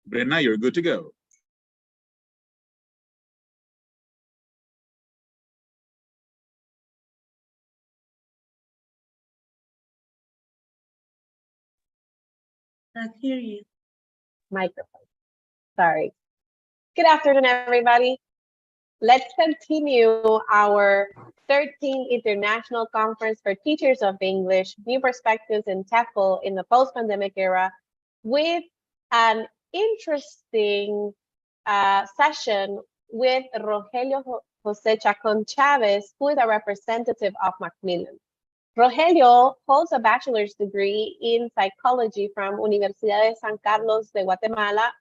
Brenna, you're good to go. Not hear you. Microphone. Sorry. Good afternoon, everybody. Let's continue our 13th International Conference for Teachers of English, New Perspectives in TEFL in the post-pandemic era with an interesting session with Rogelio Jose Chacon Chavez, who is a representative of Macmillan. Rogelio holds a bachelor's degree in psychology from Universidad de San Carlos de Guatemala,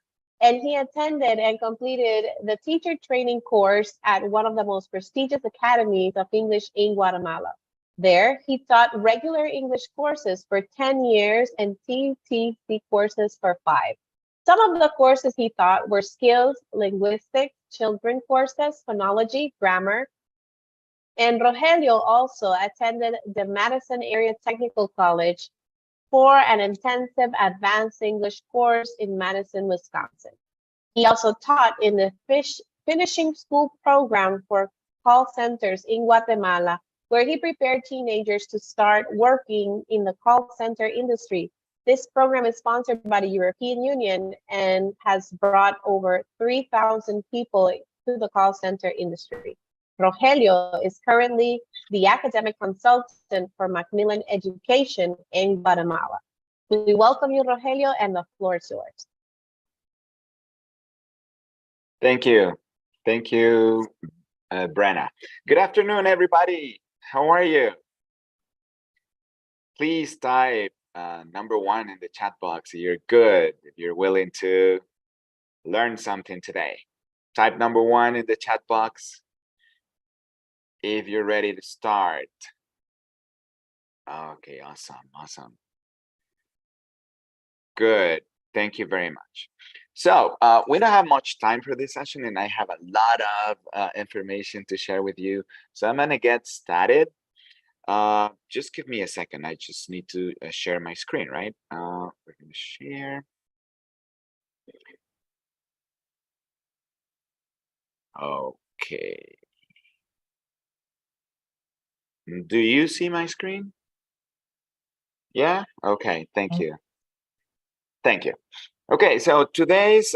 and he attended and completed the teacher training course at one of the most prestigious academies of English in Guatemala. There, he taught regular English courses for 10 years and TTC courses for 5. Some of the courses he taught were skills, linguistics, children courses, phonology, grammar. And Rogelio also attended the Madison Area Technical College for an intensive advanced English course in Madison, Wisconsin. He also taught in the finishing school program for call centers in Guatemala, where he prepared teenagers to start working in the call center industry. This program is sponsored by the European Union and has brought over 3,000 people to the call center industry. Rogelio is currently the academic consultant for Macmillan Education in Guatemala. We welcome you, Rogelio, and the floor is yours. Thank you. Thank you, Brenna. Good afternoon, everybody. How are you? Please type number 1 in the chat box if you're good, if you're willing to learn something today. Type number 1 in the chat box if you're ready to start. Okay, awesome. Good, thank you very much. So we don't have much time for this session, and I have a lot of information to share with you. So I'm gonna get started. Just give me a second. I just need to share my screen, right? We're gonna share. Okay. Do you see my screen? Yeah, okay, thank you. Thank you. Okay, so today's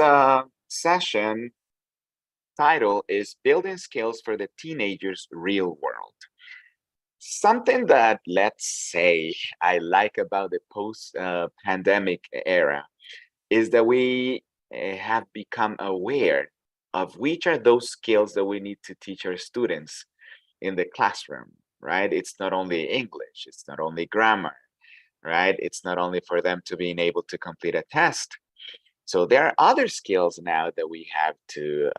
session title is Building Skills for the Teenager's Real World. Something that, let's say, I like about the post-pandemic era is that we have become aware of which are those skills that we need to teach our students in the classroom, right? It's not only English, it's not only grammar, right? It's not only for them to being able to complete a test. So there are other skills now that we have to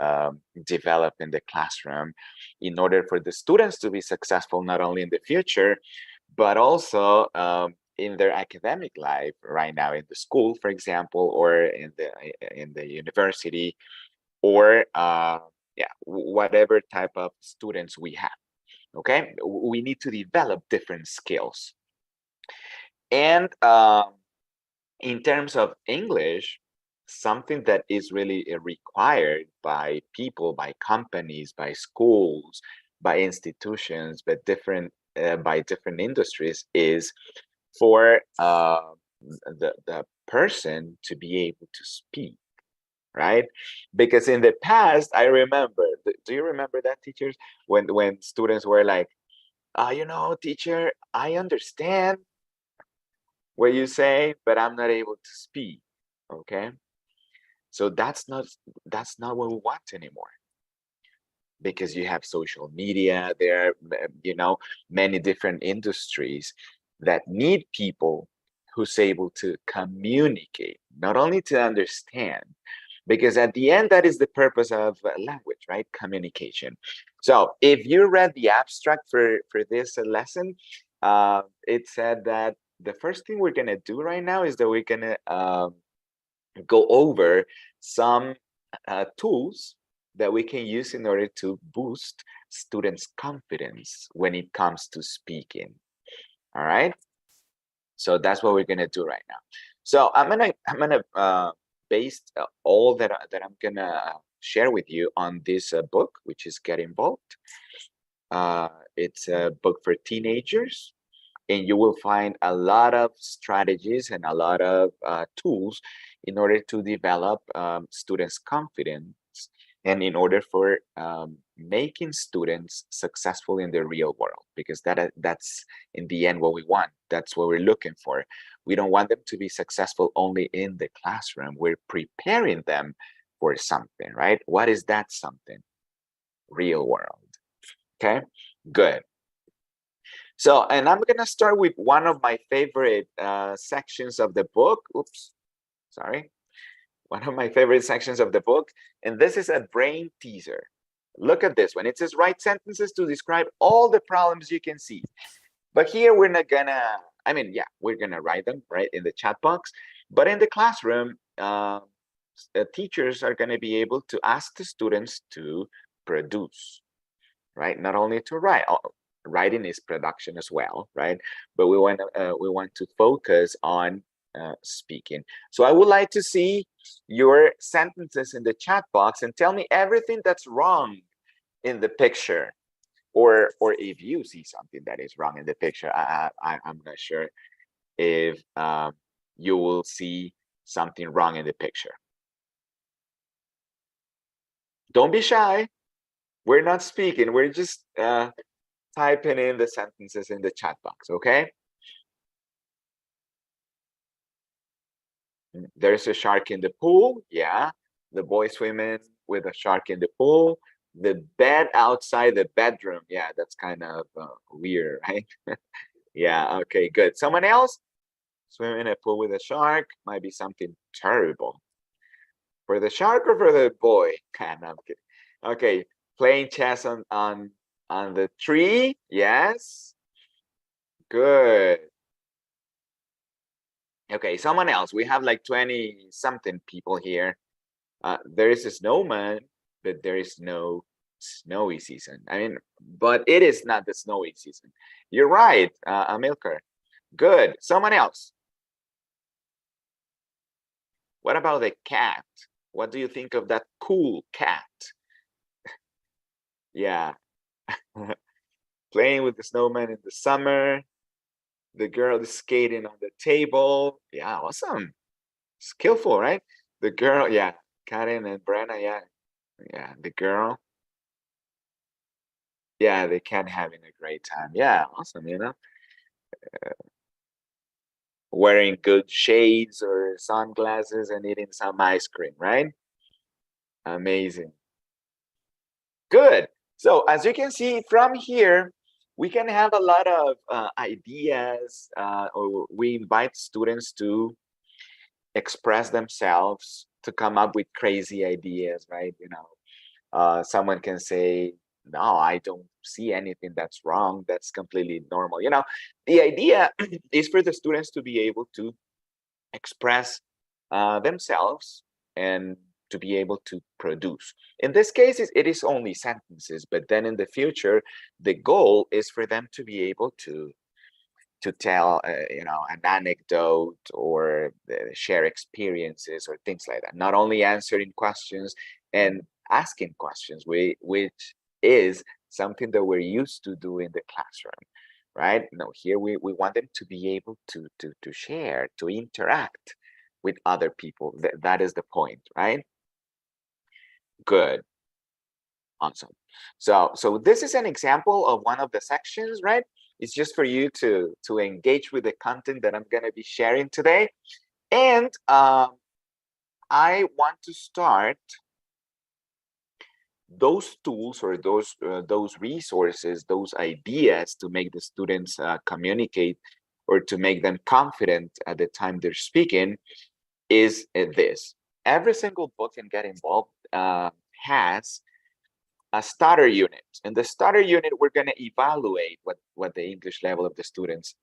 develop in the classroom in order for the students to be successful, not only in the future, but also in their academic life right now in the school, for example, or in the university, or whatever type of students we have. Okay, we need to develop different skills. And in terms of English, something that is really required by people, by companies, by schools, by institutions, but by different industries is for the person to be able to speak, right? Because in the past, I remember, do you remember that, teachers? When students were like, you know, teacher, I understand what you say, but I'm not able to speak, okay? So that's not what we want anymore, because you have social media, there are, you know, many different industries that need people who's able to communicate, not only to understand, because at the end, that is the purpose of language, right? Communication. So if you read the abstract for this lesson, it said that the first thing we're gonna do right now is that we're gonna go over some tools that we can use in order to boost students' confidence when it comes to speaking. All right. So that's what we're gonna do right now. So I'm gonna base all that I'm gonna share with you on this book, which is Get Involved. It's a book for teenagers, and you will find a lot of strategies and a lot of tools in order to develop students' confidence and in order for making students successful in the real world, because that's in the end what we want. That's what we're looking for. We don't want them to be successful only in the classroom. We're preparing them for something, right? What is that something? Real world. Okay, good. So, and I'm gonna start with one of my favorite sections of the book. Oops, sorry. One of my favorite sections of the book, and this is a brain teaser. Look at this one. It says write sentences to describe all the problems you can see. But here we're not gonna, I mean, yeah, we're gonna write them right in the chat box. But in the classroom, teachers are gonna be able to ask the students to produce, right? Not only to write. Writing is production as well, right? But we want to focus on speaking. So I would like to see your sentences in the chat box and tell me everything that's wrong in the picture, or if you see something that is wrong in the picture. I'm not sure if you will see something wrong in the picture. Don't be shy. We're not speaking. We're just typing in the sentences in the chat box, okay? There's a shark in the pool. Yeah, the boy swimming with a shark in the pool. The bed outside the bedroom. Yeah, that's kind of weird, right? Yeah, okay, good. Someone else? Swimming in a pool with a shark might be something terrible. For the shark or for the boy? Kind of kidding. Okay, playing chess on the tree. Yes. Good. Okay, someone else. We have like 20 something people here. There is a snowman, but there is no snowy season. I mean, but it is not the snowy season. You're right, Amilcar. Good. Someone else. What about the cat? What do you think of that cool cat? Yeah. Playing with the snowman in the summer. The girl is skating on the table. Yeah, awesome. Skillful, right? The girl, yeah. Karen and Brenna, yeah. Yeah, the girl. Yeah, the cat having a great time. Yeah, awesome, you know. Wearing good shades or sunglasses and eating some ice cream, right? Amazing. Good. So as you can see from here, we can have a lot of ideas, or we invite students to express themselves, to come up with crazy ideas, right? You know, someone can say, no, I don't see anything that's wrong. That's completely normal. You know, the idea is for the students to be able to express themselves and to be able to produce. In this case, it is only sentences, but then in the future, the goal is for them to be able to tell, you know, an anecdote or share experiences or things like that. Not only answering questions and asking questions, which is something that we're used to do in the classroom, right? No, here we want them to be able to share, to interact with other people. That is the point, right? Good. Awesome. So this is an example of one of the sections, right? It's just for you to engage with the content that I'm going to be sharing today. And I want to start those tools or those resources, those ideas to make the students communicate or to make them confident at the time they're speaking is this. Every single book in Get Involved has a starter unit. In the starter unit, we're going to evaluate what the English level of the students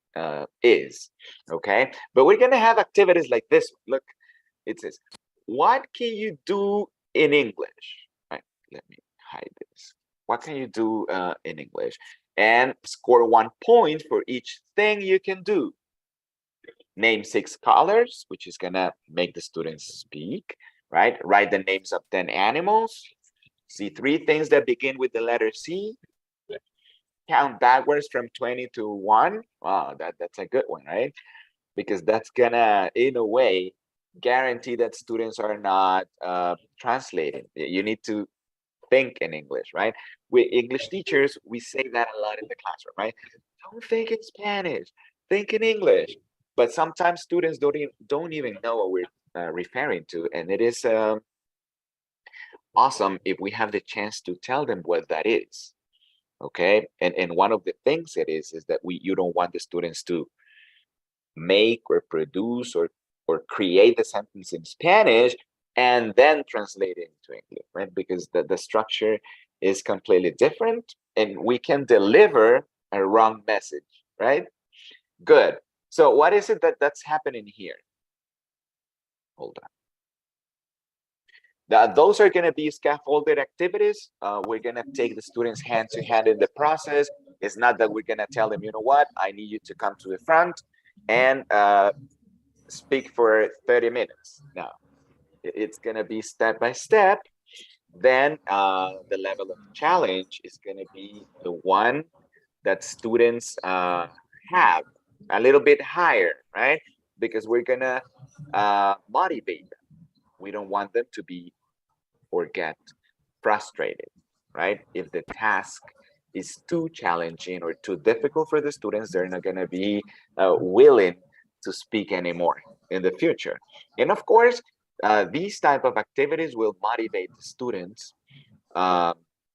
is, okay? But we're going to have activities like this. Look, it says, what can you do in English? Right, let me hide this. What can you do in English? And score 1 point for each thing you can do. name 6 colors, which is gonna make the students speak, right? Write the names of 10 animals. See 3 things that begin with the letter C. Count backwards from 20 to 1. Wow, that's a good one, right? Because that's gonna, in a way, guarantee that students are not translating. You need to think in English, right? We English teachers, we say that a lot in the classroom, right? Don't think in Spanish, think in English. But sometimes students don't even know what we're referring to, and it is awesome if we have the chance to tell them what that is. Okay, and one of the things it is that you don't want the students to make or produce or create the sentence in Spanish and then translate it into English, right? Because the structure is completely different and we can deliver a wrong message, right? Good. So what is it that's happening here? Hold on. Those are going to be scaffolded activities. We're going to take the students hand to hand in the process. It's not that we're going to tell them, you know what, I need you to come to the front and speak for 30 minutes. No, it's going to be step by step. Then the level of challenge is going to be the one that students have a little bit higher, right? Because we're going to motivate them. We don't want them to be or get frustrated, right? If the task is too challenging or too difficult for the students, they're not going to be willing to speak anymore in the future. And of course, these type of activities will motivate the students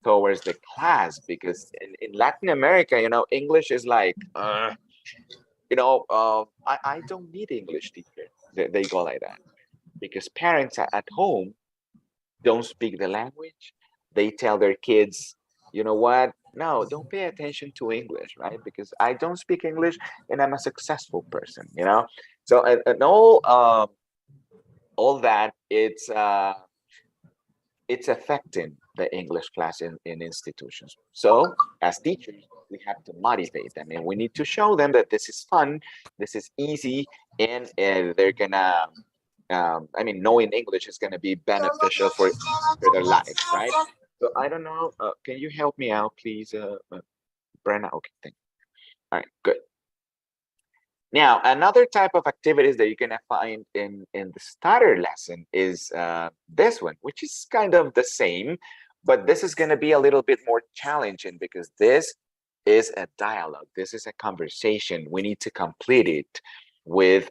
towards the class, because in Latin America, you know, English is like, you know, I don't need English teacher. They go like that because parents at home don't speak the language. They tell their kids, you know what? No, don't pay attention to English, right? Because I don't speak English and I'm a successful person, you know? So, and all that, it's affecting the English class in institutions. So as teachers, we have to motivate them and we need to show them that this is fun, this is easy, and they're gonna, I mean, knowing English is gonna be beneficial for their lives, right? So I don't know, can you help me out, please, Brenna? Okay, thank you. All right, good. Now, another type of activities that you're gonna find in the starter lesson is this one, which is kind of the same, but this is gonna be a little bit more challenging because this is a dialogue. This is a conversation. We need to complete it with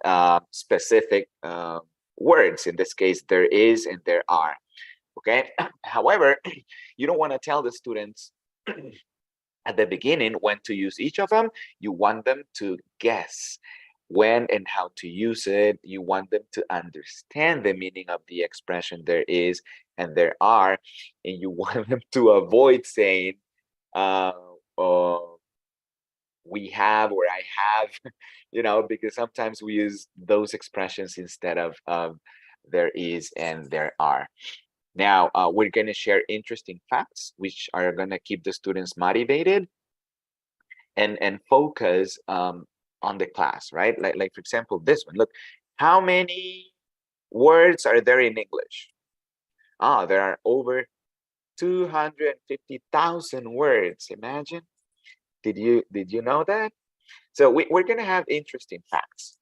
specific words. In this case, there is and there are. Okay. However, you don't want to tell the students at the beginning when to use each of them. You want them to guess when and how to use it. You want them to understand the meaning of the expression there is and there are, and you want them to avoid saying we have or I have, you know, because sometimes we use those expressions instead of there is and there are. Now, we're going to share interesting facts, which are going to keep the students motivated and focus on the class, right? Like, for example, this one. Look, how many words are there in English? There are over 250,000 words. Imagine. Did you know that? So we're going to have interesting facts.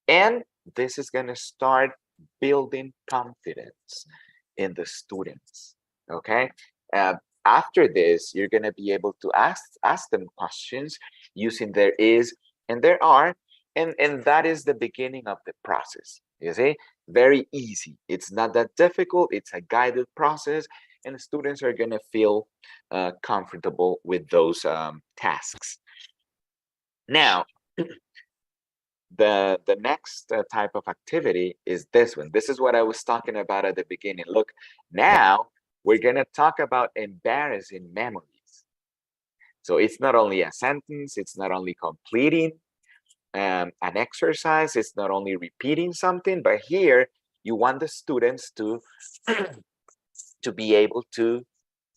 And this is going to start building confidence in the students, okay? After this, you're going to be able to ask them questions using there is and there are, and that is the beginning of the process, you see? Very easy. It's not that difficult. It's a guided process, and the students are going to feel comfortable with those tasks. Now, the next type of activity is this one. This is what I was talking about at the beginning. Look, now we're going to talk about embarrassing memories. So it's not only a sentence, it's not only completing an exercise, it's not only repeating something, but here you want the students to to be able to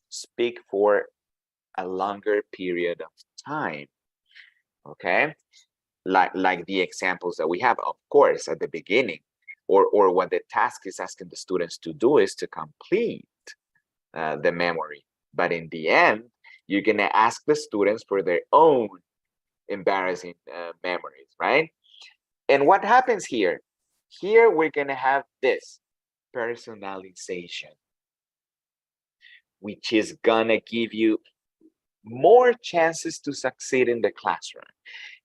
speak for a longer period of time. Okay, like the examples that we have, of course, at the beginning, or what the task is asking the students to do is to complete the memory. But in the end, you're going to ask the students for their own embarrassing memories, right? And what happens here? Here we're going to have this personalization, which is going to give you more chances to succeed in the classroom.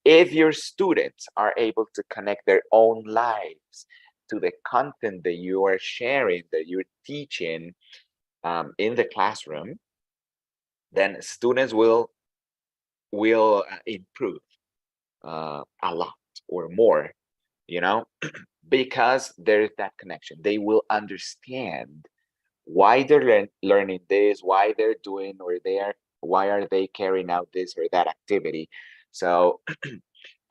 If your students are able to connect their own lives to the content that you are sharing, that you're teaching in the classroom, then students will improve a lot or more, you know, because there's that connection. They will understand why they're learning this, why they're doing or why are they carrying out this or that activity. So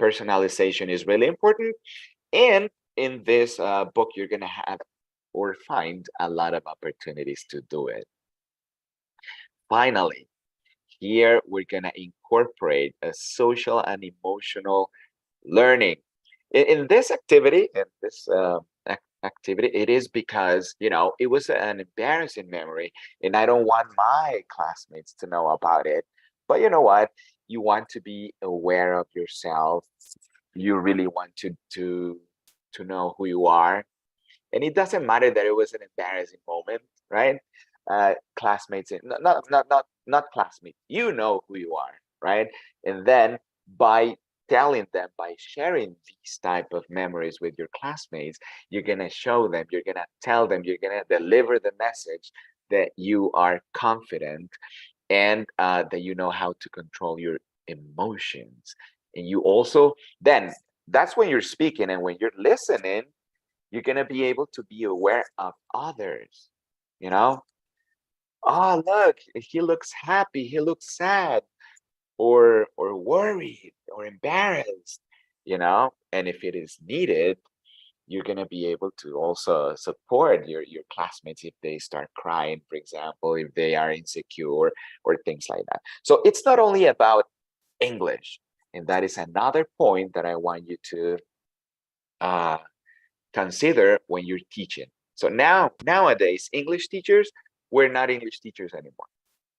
personalization is really important. And in this book, you're going to have or find a lot of opportunities to do it. Finally, here we're going to incorporate a social and emotional learning. In this activity, it is because, you know, it was an embarrassing memory and I don't want my classmates to know about it. But you know what? You want to be aware of yourself. You really want to know who you are. And it doesn't matter that it was an embarrassing moment, right? Classmates, not classmates, you know who you are, right? And then by telling them, by sharing these type of memories with your classmates, you're gonna show them, you're gonna tell them, you're gonna deliver the message that you are confident and that you know how to control your emotions. And you also, then that's when you're speaking, and when you're listening, you're going to be able to be aware of others, you know? Oh, look, he looks happy, he looks sad, or worried, or embarrassed, you know? And if it is needed, you're going to be able to also support your classmates if they start crying, for example, if they are insecure or things like that. So it's not only about English. And that is another point that I want you to consider when you're teaching. So nowadays, English teachers, we're not English teachers anymore,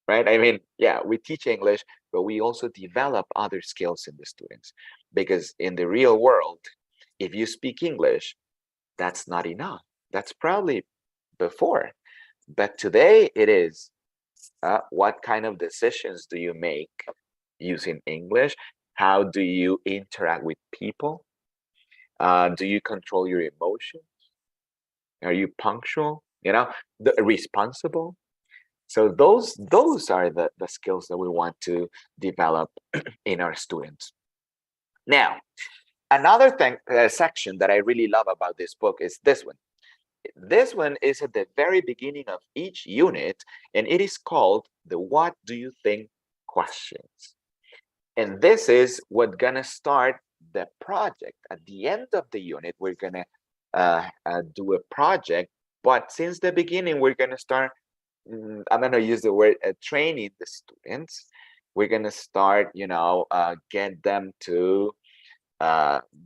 right? I mean, yeah, we teach English, but we also develop other skills in the students, because in the real world, if you speak English, that's not enough. That's probably before, but today it is. What kind of decisions do you make using English? How do you interact with people? Do you control your emotions? Are you punctual? You know, responsible. So those are the skills that we want to develop in our students. Now, another thing section that I really love about this book is this one. This one is at the very beginning of each unit, and it is called the "What do you think?" questions. And this is what's gonna start the project. At the end of the unit, we're gonna do a project, but since the beginning, we're gonna start, I'm gonna use the word training the students. We're gonna start, you know, get them to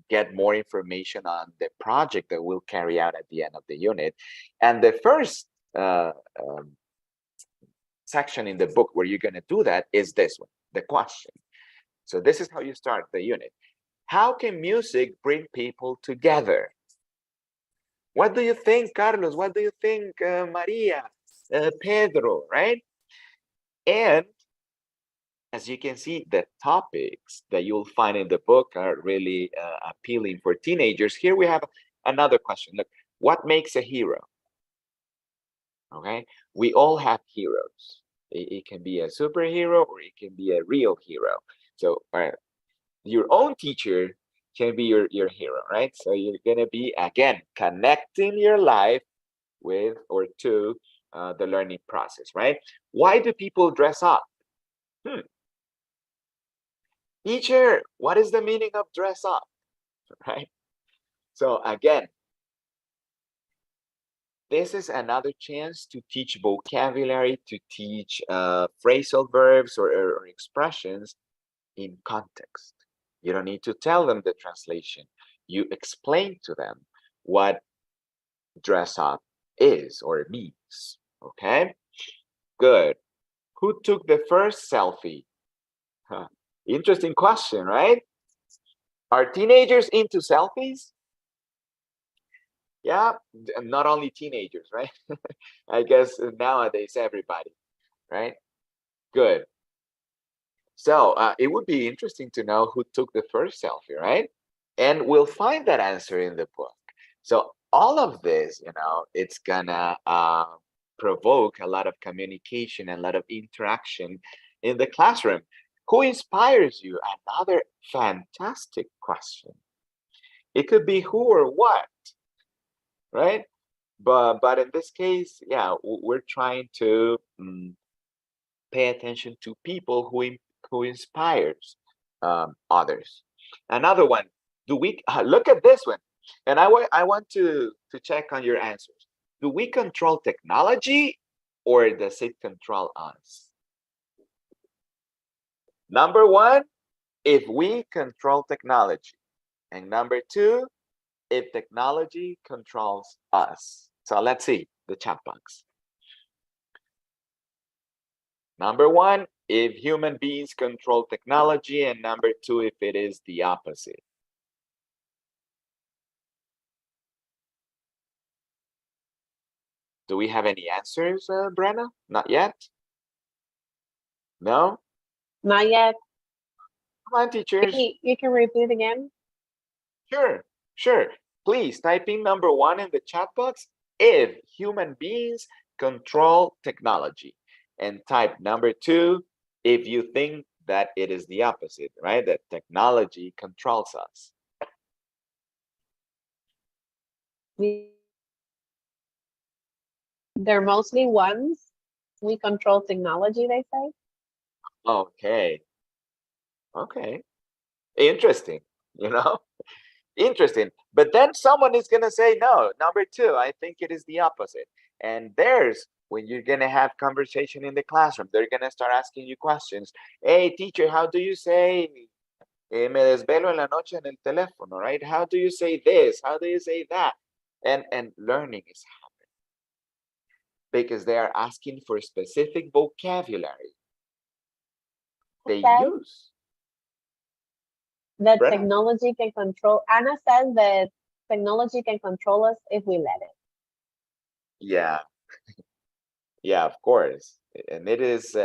get more information on the project that we'll carry out at the end of the unit. And the first section in the book where you're gonna do that is this one, the question. So this is how you start the unit. How can music bring people together? What do you think, Carlos? What do you think, Maria, Pedro, right? And as you can see, the topics that you'll find in the book are really appealing for teenagers. Here we have another question. Look, what makes a hero? Okay, we all have heroes. It can be a superhero or it can be a real hero. So your own teacher can be your hero, right? So you're gonna be, again, connecting your life with or to the learning process, right? Why do people dress up? Teacher, what is the meaning of dress up, right? So again, this is another chance to teach vocabulary, to teach phrasal verbs or expressions in context. You don't need to tell them the translation. You explain to them what dress up is or means. Okay, good. Who took the first selfie? Huh. Interesting question, right? Are teenagers into selfies? Yeah, not only teenagers, right? I guess nowadays everybody, right? Good. So it would be interesting to know who took the first selfie, right? And we'll find that answer in the book. So all of this, it's gonna provoke a lot of communication and a lot of interaction in the classroom. Who inspires you? Another fantastic question. It could be who or what, right? But in this case, yeah, we're trying to pay attention to people who inspires others. Another one, do we look at this one? And I want to check on your answers. Do we control technology or does it control us? Number one, if we control technology. And number two, if technology controls us. So let's see the chat box. Number one, if human beings control technology, and number two, if it is the opposite. Do we have any answers, Brenna? Not yet? No? Not yet. Come on, teachers. You can repeat again? Sure. Please type in number one in the chat box if human beings control technology. And type number two if you think that it is the opposite, right? That technology controls us. They're mostly ones. We control technology, they say. Okay. Interesting, Interesting. But then someone is going to say, no, number two, I think it is the opposite. And there's when you're going to have conversation in the classroom, they're going to start asking you questions. Hey, teacher, how do you say, me desvelo en la noche en el teléfono, right? How do you say this? How do you say that? And learning is happening because they are asking for specific vocabulary they use. That Brenna? technology can control, Anna says that technology can control us if we let it. Yeah. Yeah, of course. And it is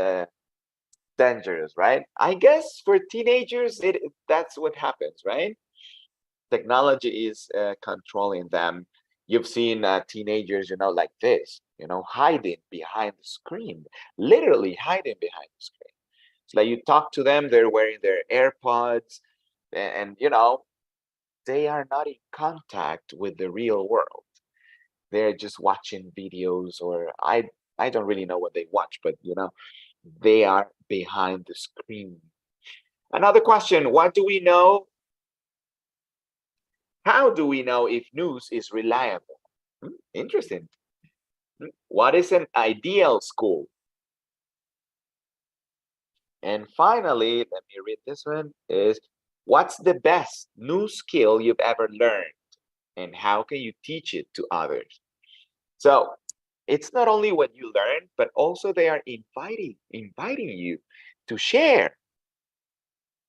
dangerous, right? I guess for teenagers, that's what happens, right? Technology is controlling them. You've seen teenagers, like this, hiding behind the screen, literally hiding behind the screen. It's like you talk to them, they're wearing their AirPods, and they are not in contact with the real world. They're just watching videos, or I don't really know what they watch, but they are behind the screen. Another question, what do we know? How do we know if news is reliable? Interesting. What is an ideal school? And finally, let me read this one, is what's the best new skill you've ever learned? And how can you teach it to others? So it's not only what you learn, but also they are inviting you to share,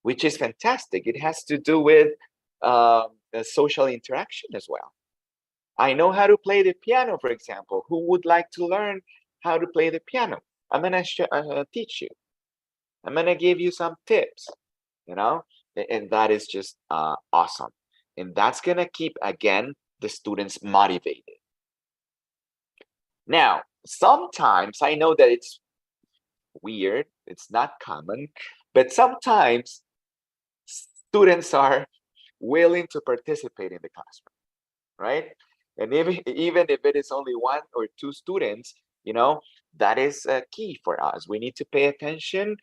which is fantastic. It has to do with social interaction as well. I know how to play the piano, for example. Who would like to learn how to play the piano? I'm going to teach you. I'm going to give you some tips, and that is just awesome. And that's going to keep, again, the students motivated. Now, sometimes I know that it's weird, it's not common, but sometimes students are willing to participate in the classroom, right? And even if it is only one or two students, that is key for us. We need to pay attention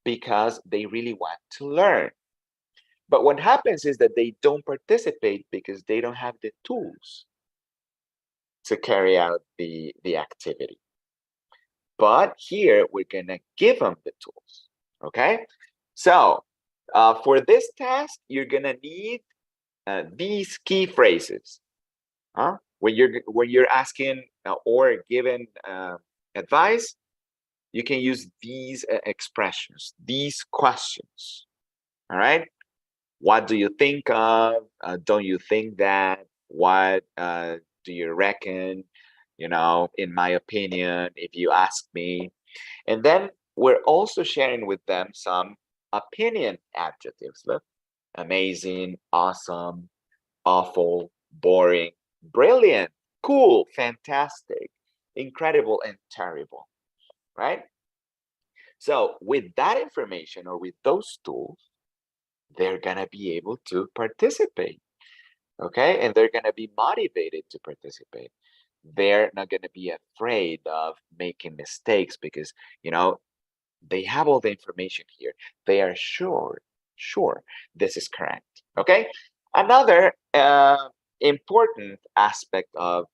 because they really want to learn. But what happens is that they don't participate because they don't have the tools to carry out the activity. But here we're gonna give them the tools, okay? So For this task, you're gonna need these key phrases. When you're asking or given advice, you can use these expressions, these questions. All right. What do you think of? Don't you think that? What do you reckon? You know, in my opinion, if you ask me. And then we're also sharing with them some opinion adjectives. Look, amazing, awesome, awful, boring, brilliant, cool, fantastic, incredible, and terrible, right? So with that information or with those tools, they're gonna be able to participate, okay? And they're gonna be motivated to participate. They're not gonna be afraid of making mistakes because, you know, they have all the information here. They are sure this is correct, okay? Another important aspect of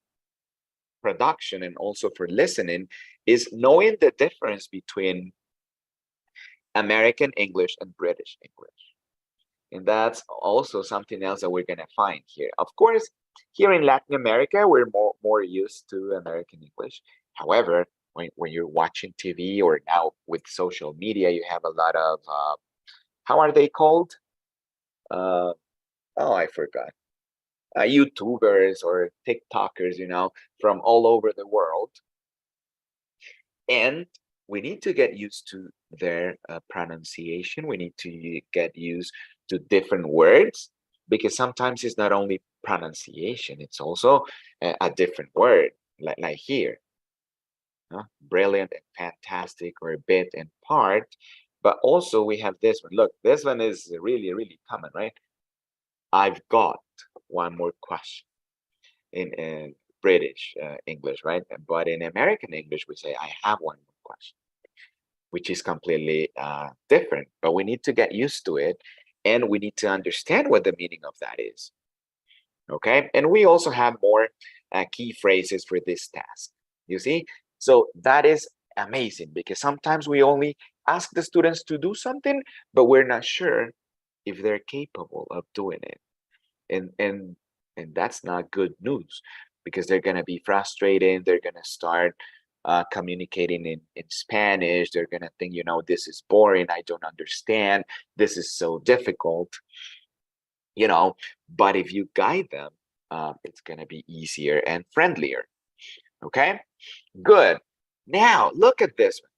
production and also for listening is knowing the difference between American English and British English. And that's also something else that we're going to find here. Of course, here in Latin America, we're more used to American English. However, when you're watching TV or now with social media, you have a lot of, how are they called? Oh, I forgot. YouTubers or TikTokers, you know, from all over the world. And we need to get used to their pronunciation. We need to get used to different words because sometimes it's not only pronunciation, it's also a different word, like here. Brilliant and fantastic, or bit and part. But also we have this one. Look, this one is really, really common, right? I've got one more question in British English, right? But in American English, we say, I have one more question, which is completely different. But we need to get used to it, and we need to understand what the meaning of that is. Okay, and we also have more key phrases for this task. You see, so that is amazing because sometimes we only ask the students to do something, but we're not sure if they're capable of doing it. And that's not good news because they're going to be frustrated. They're going to start communicating in Spanish. They're going to think, you know, this is boring. I don't understand. This is so difficult, you know. But if you guide them, it's going to be easier and friendlier. Okay, good. Now, look at this one.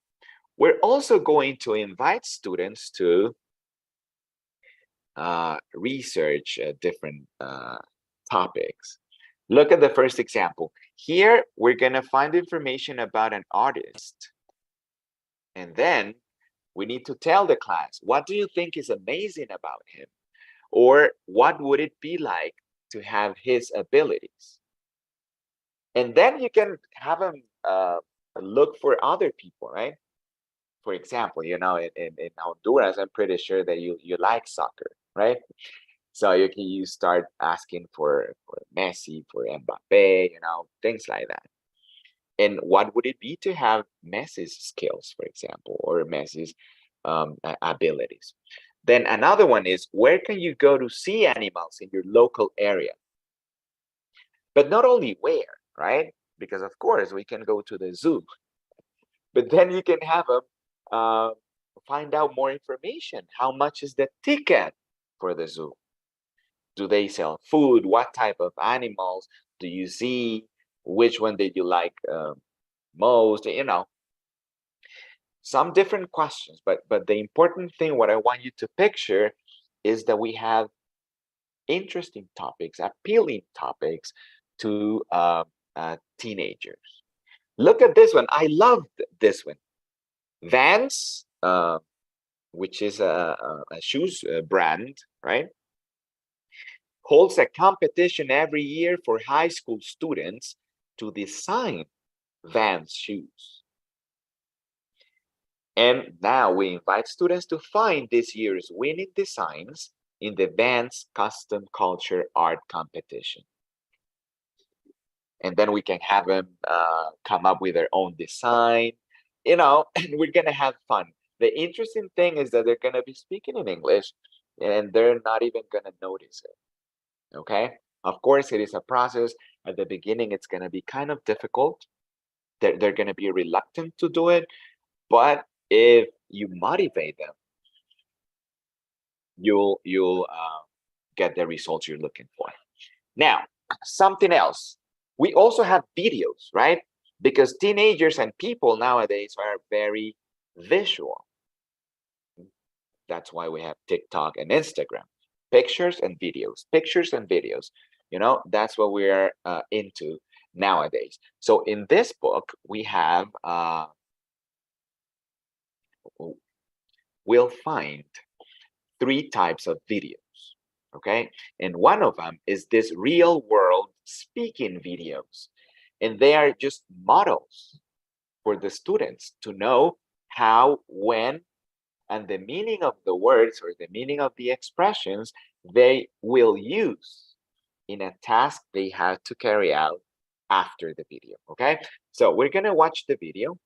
We're also going to invite students to research different topics. Look at the first example. Here, we're going to find information about an artist. And then we need to tell the class, what do you think is amazing about him? Or what would it be like to have his abilities? And then you can have them look for other people, right? For example, you know, in Honduras, I'm pretty sure that you like soccer, right? So you start asking for Messi, for Mbappe, you know, things like that. And what would it be to have Messi's skills, for example, or Messi's abilities? Then another one is, where can you go to see animals in your local area? But not only where, right? Because of course we can go to the zoo, but then you can have them find out more information. How much is the ticket for the zoo? Do they sell food? What type of animals do you see? Which one did you like most? You know, some different questions. But the important thing, what I want you to picture, is that we have interesting topics, appealing topics to teenagers. Look at this one. I love this one. Vans, which is a shoes brand, right? Holds a competition every year for high school students to design Vans shoes. And now we invite students to find this year's winning designs in the Vans Custom Culture Art Competition. And then we can have them come up with their own design, you know, and we're gonna have fun. The interesting thing is that they're going to be speaking in English and they're not even going to notice it. Okay. Of course, it is a process. At the beginning, it's going to be kind of difficult. They're going to be reluctant to do it. But if you motivate them, you'll get the results you're looking for. Now, something else. We also have videos, right? Because teenagers and people nowadays are very visual. That's why we have TikTok and Instagram. Pictures and videos, pictures and videos. You know, that's what we're into nowadays. So in this book, we have, we'll find 3 types of videos. Okay, and one of them is this real world speaking videos, and they are just models for the students to know how, when, and the meaning of the words or the meaning of the expressions they will use in a task they have to carry out after the video. Okay, so we're gonna watch the video.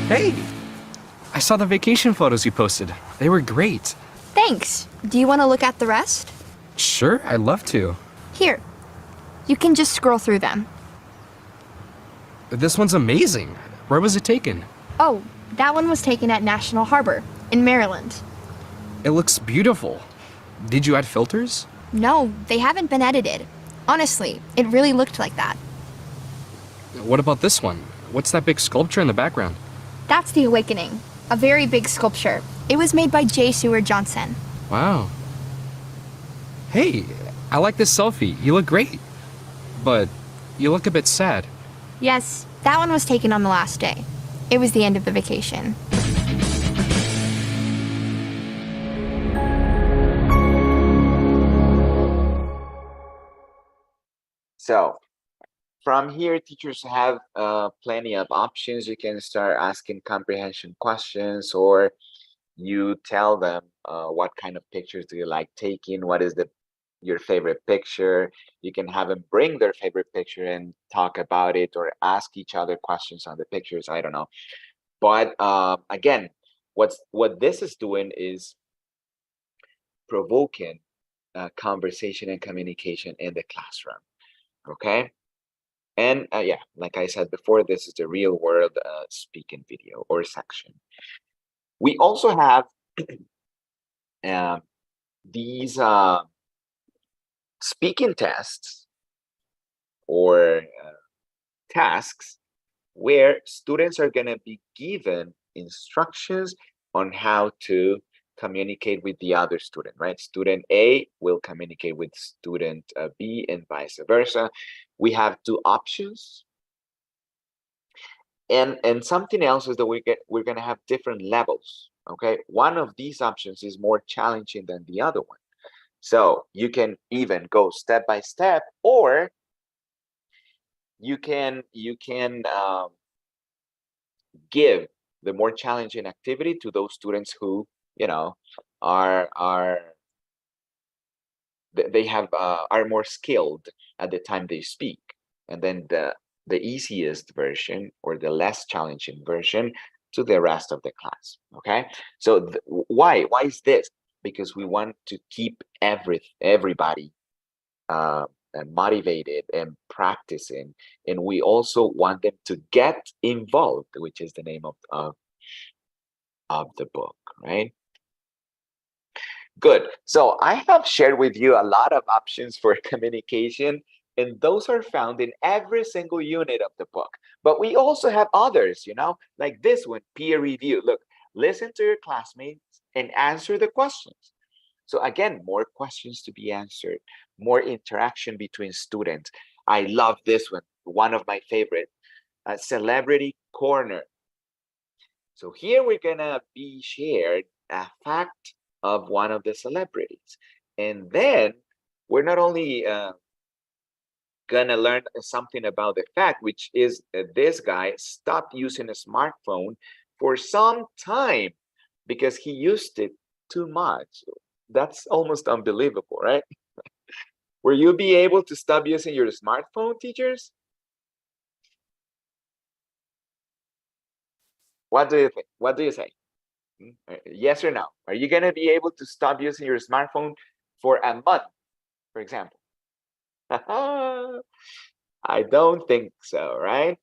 Hey! I saw the vacation photos you posted. They were great. Thanks. Do you want to look at the rest? Sure, I'd love to. Here. You can just scroll through them. This one's amazing. Where was it taken? Oh, that one was taken at National Harbor in Maryland. It looks beautiful. Did you add filters? No, they haven't been edited. Honestly, it really looked like that. What about this one? What's that big sculpture in the background? That's the Awakening, a very big sculpture. It was made by J. Seward Johnson. Wow. Hey, I like this selfie. You look great. But you look a bit sad. Yes, that one was taken on the last day. It was the end of the vacation. So from here, teachers have plenty of options. You can start asking comprehension questions, or you tell them what kind of pictures do you like taking, what is your favorite picture. You can have them bring their favorite picture and talk about it, or ask each other questions on the pictures. I don't know. But again, what this is doing is provoking conversation and communication in the classroom. Okay. And yeah, like I said before, this is the real world speaking video or section. We also have these speaking tests or tasks where students are going to be given instructions on how to communicate with the other student, right? Student A will communicate with student B and vice versa. We have 2 options. And something else is that we're going to have different levels, okay? One of these options is more challenging than the other one. So you can even go step by step, or you can give the more challenging activity to those students who, you know, are more skilled at the time they speak, and then the easiest version or the less challenging version to the rest of the class. Okay, so why is this? Because we want to keep everybody motivated and practicing, and we also want them to get involved, which is the name of the book, right? Good. So I have shared with you a lot of options for communication, and those are found in every single unit of the book. But we also have others, you know, like this one, peer review. Look, listen to your classmates and answer the questions. So again, more questions to be answered, more interaction between students. I love this one of my favorite, Celebrity Corner. So here we're gonna be shared a fact of one of the celebrities. And then we're not only gonna learn something about the fact, which is this guy stopped using a smartphone for some time because he used it too much. That's almost unbelievable, right? Will you be able to stop using your smartphone, teachers? What do you think? What do you say? Yes or no? Are you gonna be able to stop using your smartphone for a month, for example? I don't think so, right?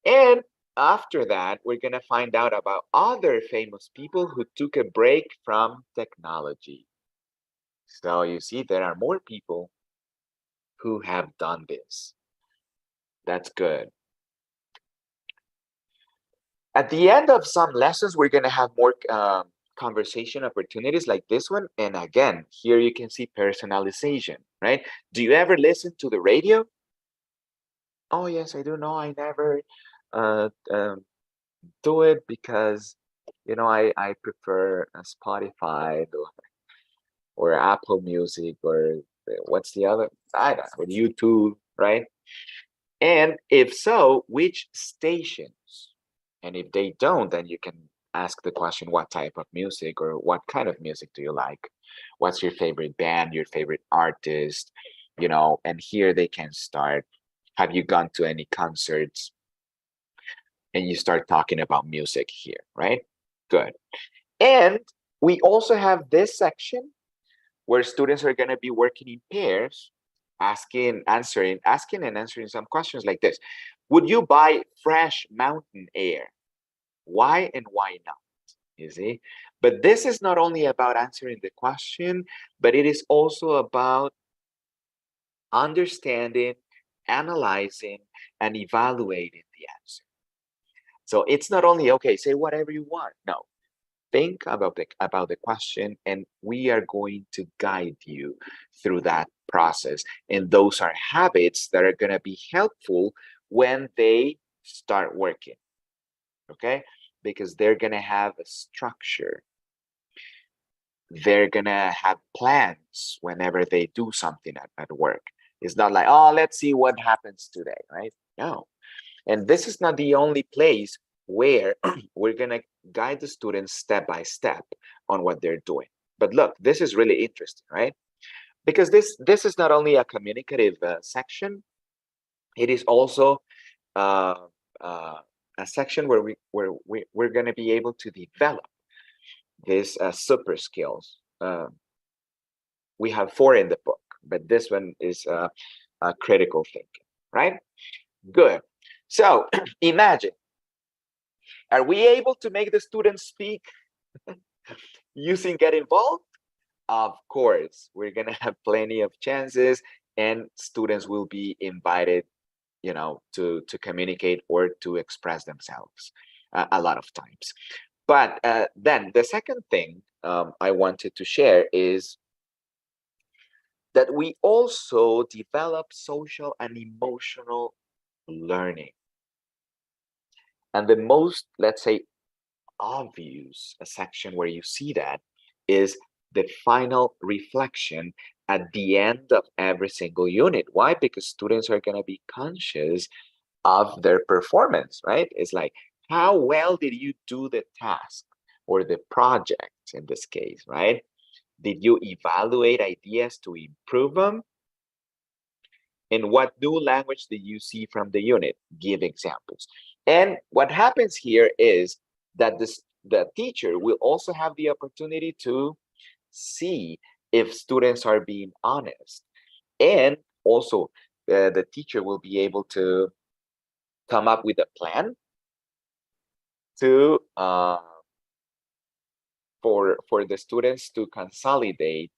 And after that, we're gonna find out about other famous people who took a break from technology. So you see, there are more people who have done this. That's good. At the end of some lessons, we're gonna have more conversation opportunities like this one. And again, here you can see personalization, right? Do you ever listen to the radio? Oh yes, I do. No, I never do it because, you know, I prefer Spotify or Apple Music or what's the other? I don't know, YouTube, right? And if so, which stations? And if they don't, then you can ask the question, what type of music or what kind of music do you like? What's your favorite band, your favorite artist? You know, and here they can start. Have you gone to any concerts? And you start talking about music here, right? Good. And we also have this section where students are going to be working in pairs, asking and answering some questions like this. Would you buy fresh mountain air? Why and why not? You see? But this is not only about answering the question, but it is also about understanding, analyzing, and evaluating the answer. So it's not only, okay, say whatever you want. No, think about the question, and we are going to guide you through that process. And those are habits that are going to be helpful when they start working, okay? Because they're going to have a structure. They're going to have plans whenever they do something at work. It's not like, oh, let's see what happens today, right? No. And this is not the only place where we're going to guide the students step by step on what they're doing. But look, this is really interesting, right? Because this is not only a communicative section, it is also a section where we're going to be able to develop these super skills. We have 4 in the book, but this one is critical thinking, right? Good. So imagine, are we able to make the students speak using Get Involved? Of course, we're gonna have plenty of chances and students will be invited, you know, to communicate or to express themselves a lot of times. But then the second thing I wanted to share is that we also develop social and emotional learning. And the most, let's say, obvious section where you see that is the final reflection at the end of every single unit. Why? Because students are going to be conscious of their performance, right? It's like, how well did you do the task or the project in this case, right? Did you evaluate ideas to improve them? And what new language did you see from the unit? Give examples. And what happens here is that the teacher will also have the opportunity to see if students are being honest. And also the teacher will be able to come up with a plan to for the students to consolidate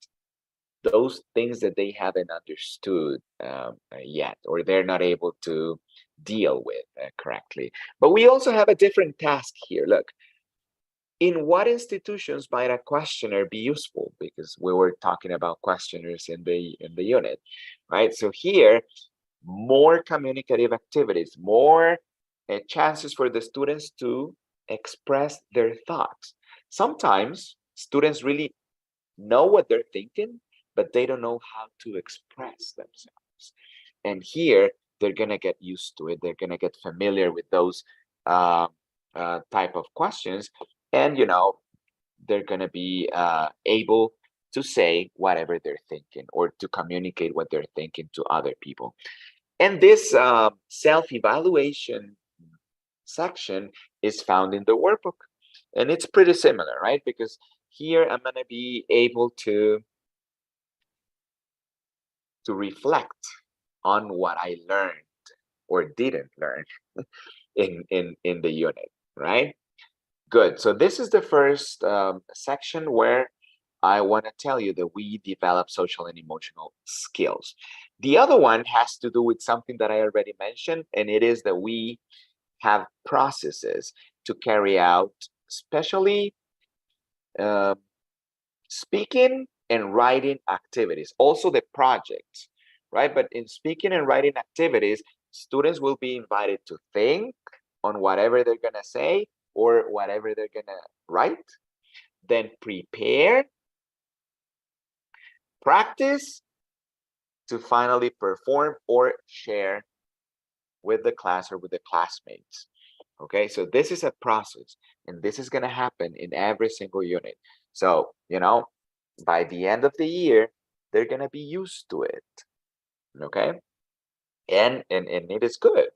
those things that they haven't understood yet, or they're not able to deal with correctly. But we also have a different task here. Look, in what institutions might a questionnaire be useful? Because we were talking about questionnaires in the unit, right? So here, more communicative activities, more chances for the students to express their thoughts. Sometimes Students really know what they're thinking, but they don't know how to express themselves. And here, they're gonna get used to it. They're gonna get familiar with those type of questions, and they're gonna be able to say whatever they're thinking or to communicate what they're thinking to other people. And this self-evaluation section is found in the workbook. And it's pretty similar, right? Because here I'm going to be able to reflect on what I learned or didn't learn in the unit, right? Good. So this is the first section where I want to tell you that we develop social and emotional skills. The other one has to do with something that I already mentioned, and it is that we have processes to carry out, especially speaking and writing activities, also the projects, right? But in speaking and writing activities, students will be invited to think on whatever they're going to say or whatever they're going to write, then prepare, practice, to finally perform or share with the class or with the classmates. Okay, so this is a process, and this is going to happen in every single unit. So, by the end of the year, they're going to be used to it. Okay, and it is good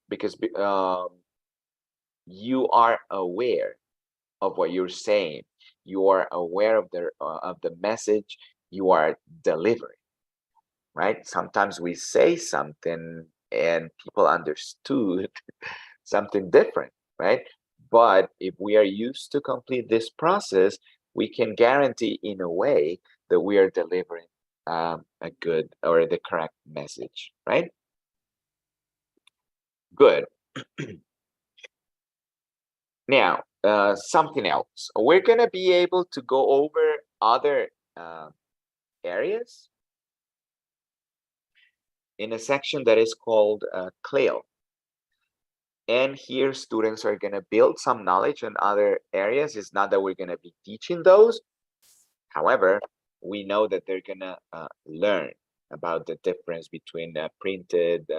because you are aware of what you're saying. You are aware of the message you are delivering. Right? Sometimes we say something and people understood something different, right? But if we are used to complete this process, we can guarantee in a way that we are delivering a good or the correct message, right? Good. Now, something else. We're going to be able to go over other areas in a section that is called CLIL. And here students are going to build some knowledge in other areas. It's not that we're going to be teaching those. However, we know that they're going to learn about the difference between printed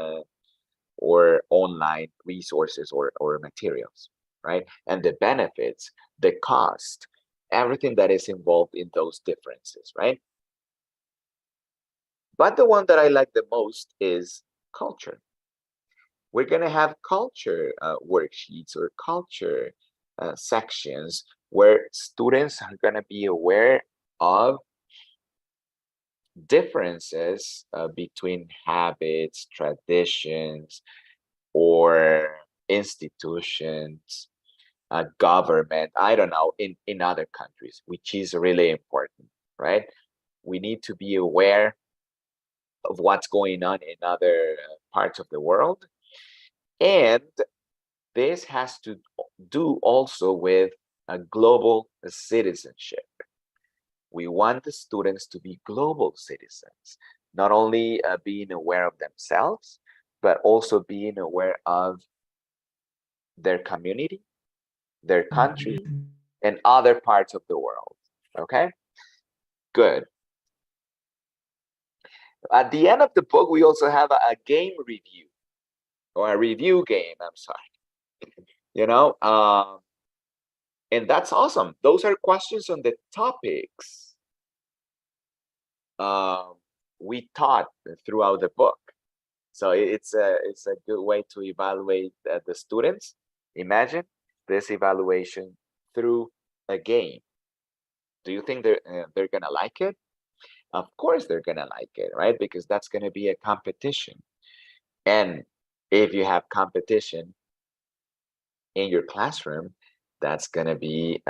or online resources or materials, right? And the benefits, the cost, everything that is involved in those differences, right? But the one that I like the most is culture. We're going to have culture worksheets or culture sections where students are going to be aware of differences between habits, traditions, or institutions, government, I don't know, in other countries, which is really important, right? We need to be aware of what's going on in other parts of the world. And this has to do also with a global citizenship. We want the students to be global citizens, not only being aware of themselves, but also being aware of their community, their country, and other parts of the world. Okay, good. At the end of the book, we also have a game review, or a review game, I'm sorry. And that's awesome. Those are questions on the topics we taught throughout the book. So it's a good way to evaluate the students. Imagine this evaluation through a game. Do you think they're gonna like it? Of course they're gonna like it, right? Because that's gonna be a competition. And if you have competition in your classroom, that's gonna be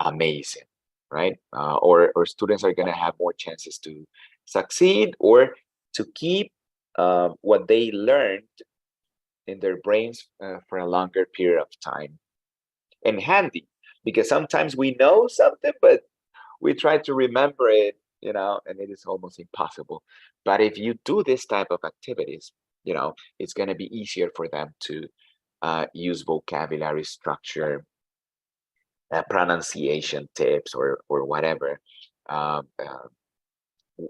amazing, right? Or students are gonna have more chances to succeed or to keep what they learned in their brains for a longer period of time. And handy, because sometimes we know something, but we try to remember it, and it is almost impossible. But if you do this type of activities, it's going to be easier for them to use vocabulary structure pronunciation tips or whatever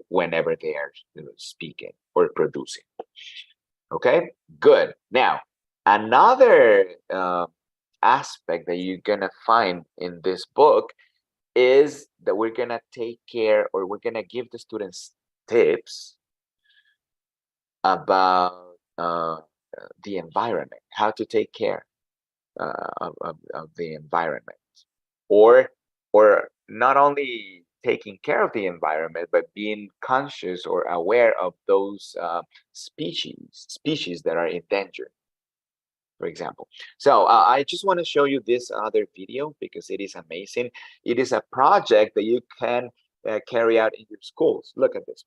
whenever they are speaking or producing. Okay, good. Now, another aspect that you're gonna find in this book is that we're gonna take care, or we're gonna give the students tips about the environment, how to take care of the environment, or not only taking care of the environment, but being conscious or aware of those species that are endangered, for example. So I just want to show you this other video because it is amazing. It is a project that you can carry out in your schools. Look at this.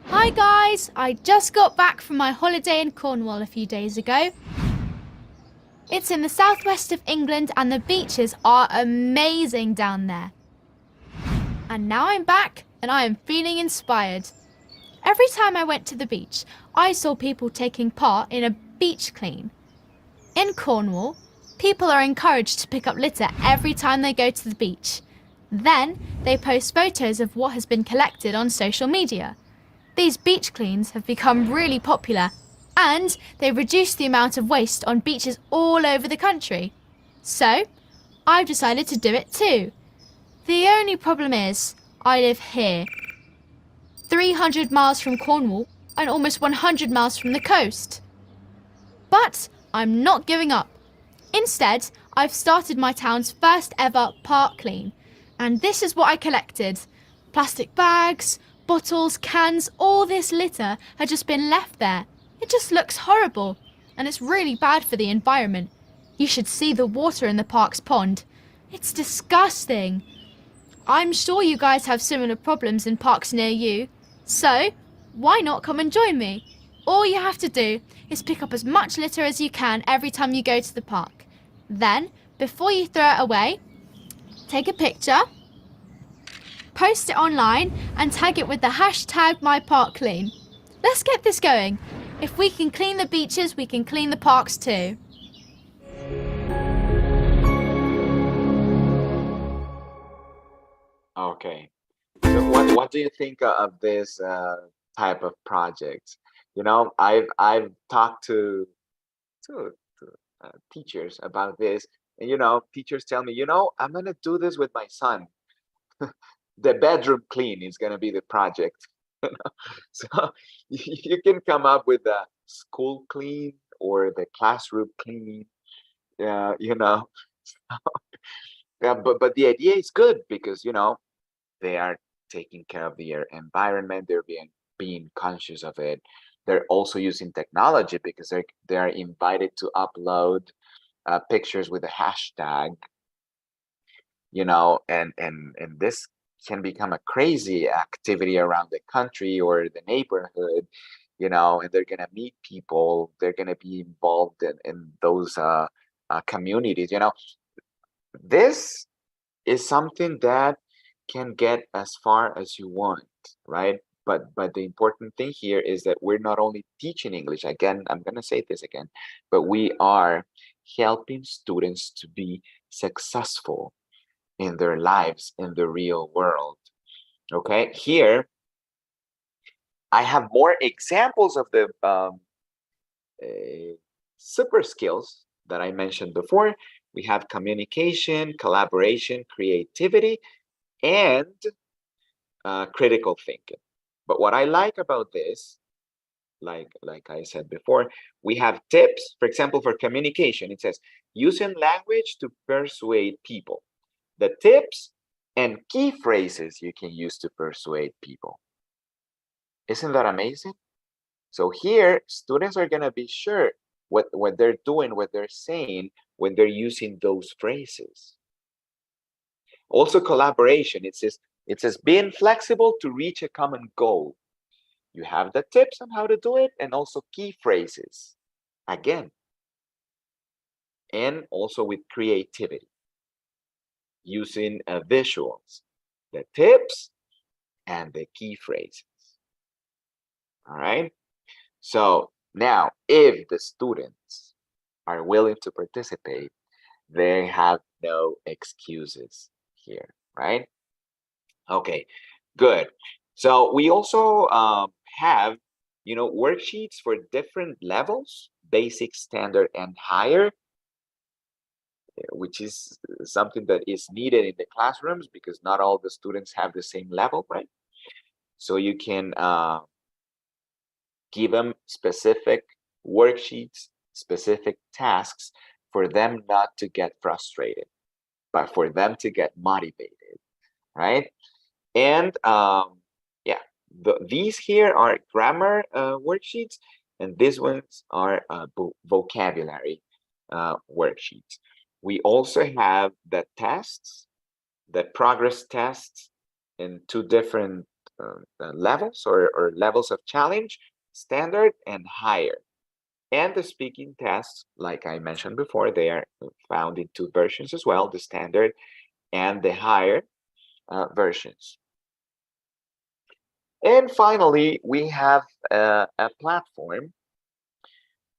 Hi guys, I just got back from my holiday in Cornwall a few days ago. It's in the southwest of England and the beaches are amazing down there. And now I'm back and I am feeling inspired. Every time I went to the beach, I saw people taking part in a beach clean. In Cornwall, people are encouraged to pick up litter every time they go to the beach. Then they post photos of what has been collected on social media. These beach cleans have become really popular and they reduce the amount of waste on beaches all over the country. So, I've decided to do it too. The only problem is, I live here, 300 miles from Cornwall and almost 100 miles from the coast. But I'm not giving up. Instead, I've started my town's first ever park clean. And this is what I collected. Plastic bags, bottles, cans, all this litter had just been left there. It just looks horrible. And it's really bad for the environment. You should see the water in the park's pond. It's disgusting. I'm sure you guys have similar problems in parks near you. So, why not come and join me? All you have to do is pick up as much litter as you can every time you go to the park. Then, before you throw it away, take a picture, post it online and tag it with the hashtag #MyParkClean. Let's get this going. If we can clean the beaches, we can clean the parks too. Okay. So what do you think of this type of project? You know, I've talked to teachers about this, and you know, teachers tell me, you know, I'm gonna do this with my son. The bedroom clean is gonna be the project. So you can come up with the school clean or the classroom clean. You know, yeah, but the idea is good because you know they are taking care of their environment. They're being conscious of it. They're also using technology because they are invited to upload pictures with a hashtag, you know, and this can become a crazy activity around the country or the neighborhood, you know, and they're gonna meet people. They're gonna be involved in those communities, you know. This is something that can get as far as you want, right? But the important thing here is that we're not only teaching English, again, I'm gonna say this again, but we are helping students to be successful in their lives in the real world. Okay, here I have more examples of the super skills that I mentioned before. We have communication, collaboration, creativity, and critical thinking. But what I like about this, like I said before, we have tips. For example, for communication, it says using language to persuade people. The tips and key phrases you can use to persuade people. Isn't that amazing? So here, students are gonna be sure what they're doing, what they're saying when they're using those phrases. Also collaboration, it says being flexible to reach a common goal. You have the tips on how to do it and also key phrases, again. And also with creativity, using visuals, the tips and the key phrases. All right. So now, if the students are willing to participate, they have no excuses here, right? Okay, good. So we also have, worksheets for different levels, basic, standard, and higher, which is something that is needed in the classrooms because not all the students have the same level, right? So you can give them specific worksheets, specific tasks for them not to get frustrated, but for them to get motivated, right? And yeah, these here are grammar worksheets, and these ones are vocabulary worksheets. We also have the tests, the progress tests in two different levels or levels of challenge, standard and higher. And the speaking tests, like I mentioned before, they are found in two versions as well, the standard and the higher versions. And finally, we have a platform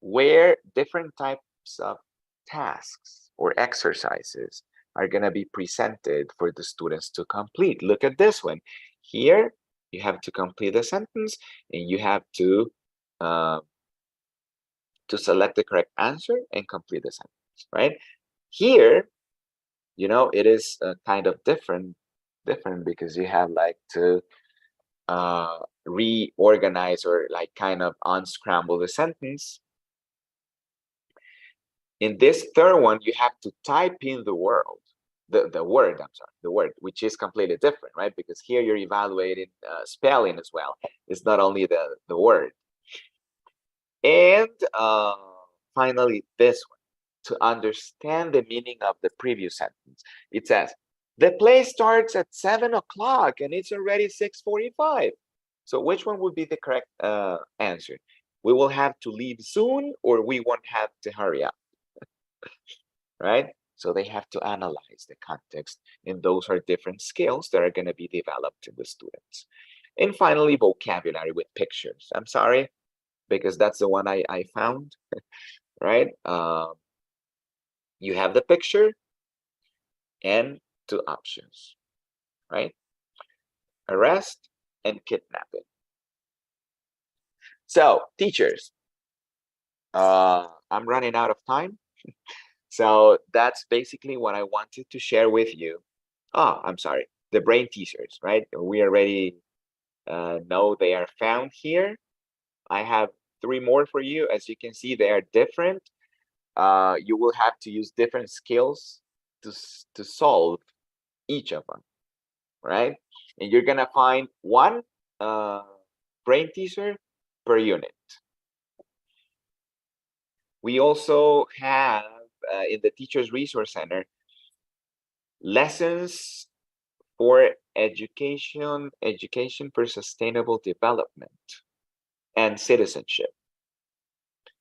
where different types of tasks or exercises are going to be presented for the students to complete. Look at this one. Here, you have to complete a sentence and you have to select the correct answer and complete the sentence, right? Here, it is kind of different because you have like to reorganize or like kind of unscramble the sentence. In this third one, you have to type in the word, which is completely different, right? Because here you're evaluating spelling as well. It's not only the word. And finally, this one, to understand the meaning of the previous sentence. It says, the play starts at 7 o'clock and it's already 6:45. So which one would be the correct answer? We will have to leave soon or we won't have to hurry up, right? So they have to analyze the context, and those are different skills that are going to be developed in the students. And finally, vocabulary with pictures. I'm sorry, because that's the one I found, right? You have the picture and two options, right? Arrest and kidnapping. So, teachers, I'm running out of time. So that's basically what I wanted to share with you. Oh, I'm sorry, the brain teasers, right? We already know they are found here. I have 3 more for you. As you can see, they are different. You will have to use different skills to solve each of them, right? And you're gonna find one brain teaser per unit. We also have in the Teachers Resource Center lessons for education for sustainable development and citizenship,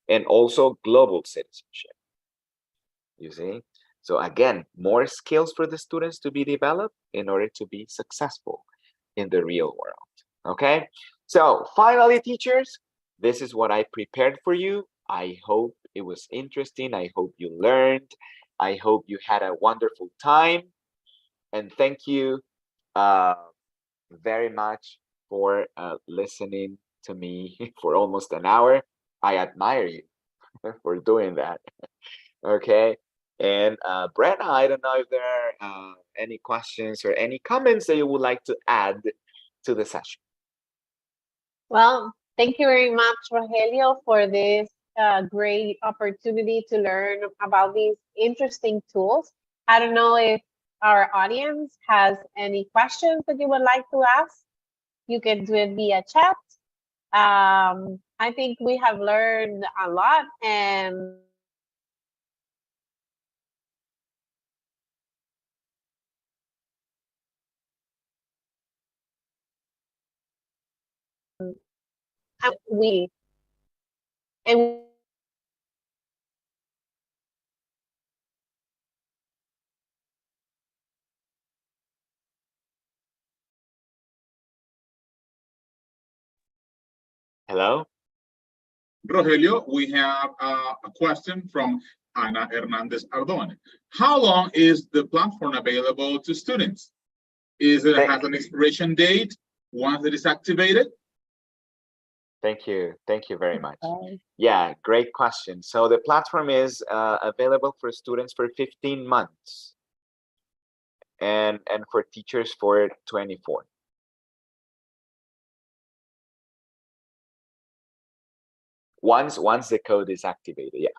and also global citizenship. You see? So again, more skills for the students to be developed in order to be successful in the real world. Okay? So finally, teachers, this is what I prepared for you. I hope it was interesting. I hope you learned. I hope you had a wonderful time. And thank you very much for listening to me for almost an hour. I admire you for doing that. Okay. And Brenna, I don't know if there are any questions or any comments that you would like to add to the session. Well, thank you very much, Rogelio, for this great opportunity to learn about these interesting tools. I don't know if our audience has any questions that you would like to ask. You can do it via chat. I think we have learned a lot, and we and Hello? Rogelio, we have a question from Ana Hernandez Ardone. How long is the platform available to students? Has an expiration date once it is activated? Thank you. Thank you very much. Yeah, great question. So the platform is available for students for 15 months and for teachers for 24. Once the code is activated, yeah.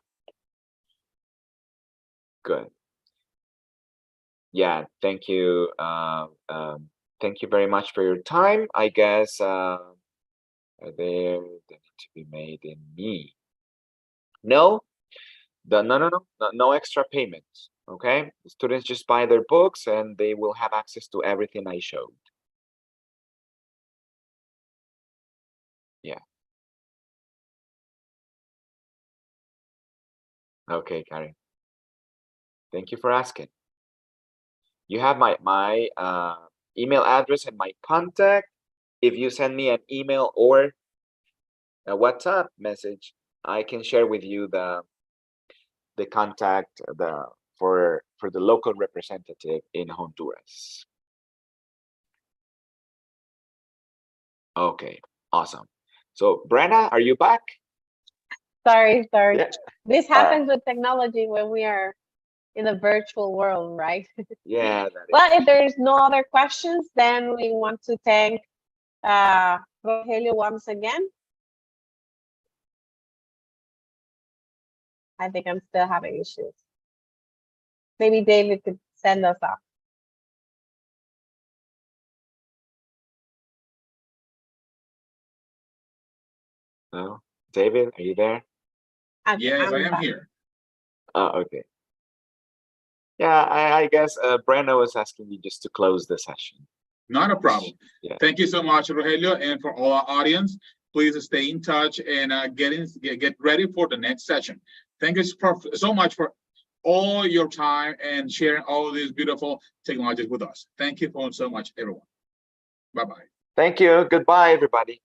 Good. Yeah, thank you. Thank you very much for your time. I guess they need to be made in me. No extra payments. Okay, the students just buy their books and they will have access to everything I showed. Yeah. Okay, Karen. Thank you for asking. You have my email address and my contact. If you send me an email or a WhatsApp message, I can share with you the contact for the local representative in Honduras. Okay, awesome. So Brenna, are you back? Sorry. Yeah. This happens with technology when we are in the virtual world, right? Yeah. Well, if there's no other questions, then we want to thank Rogelio once again. I think I'm still having issues. Maybe David could send us off. No, David, are you there? Yes, I am back. here. Oh, okay. Yeah, I guess Brenna was asking you just to close the session. Not a problem. Yeah. Thank you so much, Rogelio, and for all our audience. Please stay in touch and get ready for the next session. Thank you so much for all your time and sharing all these beautiful technologies with us. Thank you so much, everyone. Bye-bye. Thank you. Goodbye, everybody.